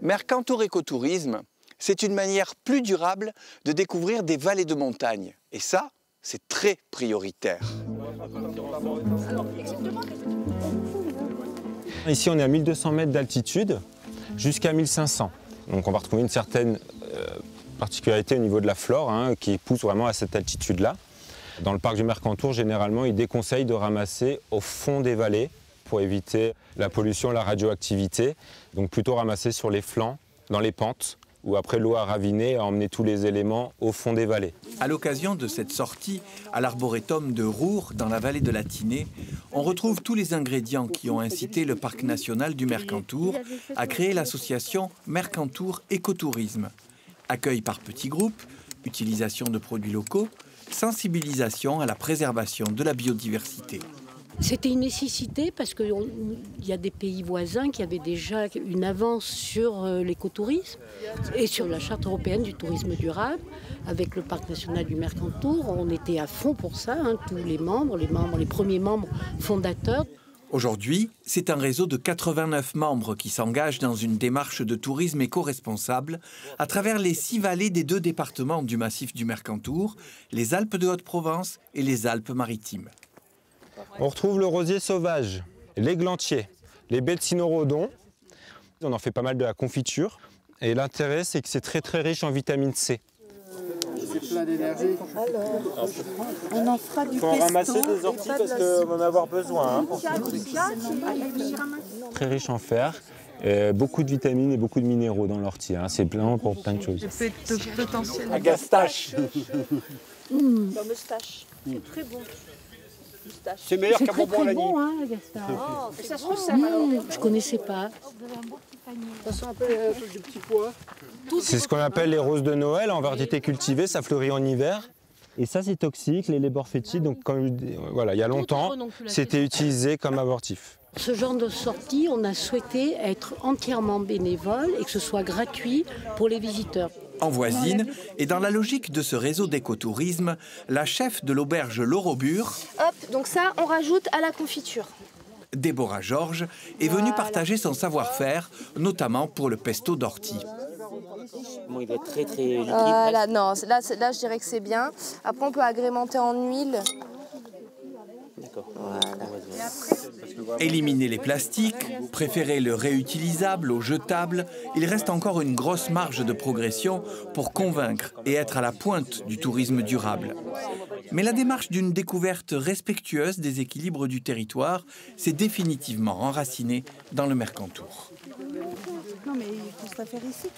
Mercantour Écotourisme, c'est une manière plus durable de découvrir des vallées de montagne. Et ça, c'est très prioritaire. Ici, on est à 1200 mètres d'altitude jusqu'à 1500. Donc on va retrouver une certaine particularité au niveau de la flore qui pousse vraiment à cette altitude-là. Dans le parc du Mercantour, généralement, ils déconseillent de ramasser au fond des vallées pour éviter la pollution, la radioactivité. Donc plutôt ramasser sur les flancs, dans les pentes, où après l'eau a raviné et a emmené tous les éléments au fond des vallées. À l'occasion de cette sortie à l'arboretum de Roure, dans la vallée de la Tinée, on retrouve tous les ingrédients qui ont incité le parc national du Mercantour à créer l'association Mercantour Écotourisme. Accueil par petits groupes, utilisation de produits locaux, sensibilisation à la préservation de la biodiversité. C'était une nécessité parce qu'il y a des pays voisins qui avaient déjà une avance sur l'écotourisme et sur la charte européenne du tourisme durable. Avec le parc national du Mercantour, on était à fond pour ça, tous les membres, les premiers membres fondateurs. Aujourd'hui, c'est un réseau de 89 membres qui s'engagent dans une démarche de tourisme éco-responsable à travers les 6 vallées des 2 départements du massif du Mercantour, les Alpes de Haute-Provence et les Alpes-Maritimes. On retrouve le rosier sauvage, l'églantier, les bêtes-cynorhodons. On en fait pas mal de la confiture. Et l'intérêt, c'est que c'est très riche en vitamine C. C'est plein d'énergie. Alors, on en fera du pesto. Il faut en ramasser des orties parce qu'on va en avoir besoin. Très riche en fer, beaucoup de vitamines et beaucoup de minéraux dans l'ortie. C'est plein pour plein de choses. Potentiel. Agastache. Moustache. C'est très bon. C'est meilleur qu'un bonbon à la nuit. Bon, Gaspard. Oh, ça se resserre alors. Je connaissais pas. Ça sent un peu un truc de petit pois. C'est ce qu'on appelle les roses de Noël en variété cultivée, ça fleurit en hiver. Et ça, c'est toxique, les léborphétides. Donc, voilà, il y a longtemps, c'était utilisé comme abortif. Ce genre de sortie, on a souhaité être entièrement bénévole et que ce soit gratuit pour les visiteurs. En voisine, et dans la logique de ce réseau d'écotourisme, la chef de l'auberge L'Orobure, Hop, donc ça, on rajoute à la confiture. Déborah Georges, est venue partager son savoir-faire, notamment pour le pesto d'ortie. Bon, il va être très liquide. Là, non, là, je dirais que c'est bien. Après, on peut agrémenter en huile. D'accord. Voilà. Éliminer les plastiques, préférer le réutilisable au jetable, il reste encore une grosse marge de progression pour convaincre et être à la pointe du tourisme durable. Mais la démarche d'une découverte respectueuse des équilibres du territoire s'est définitivement enracinée dans le Mercantour. Non, mais il faut se la faire ici.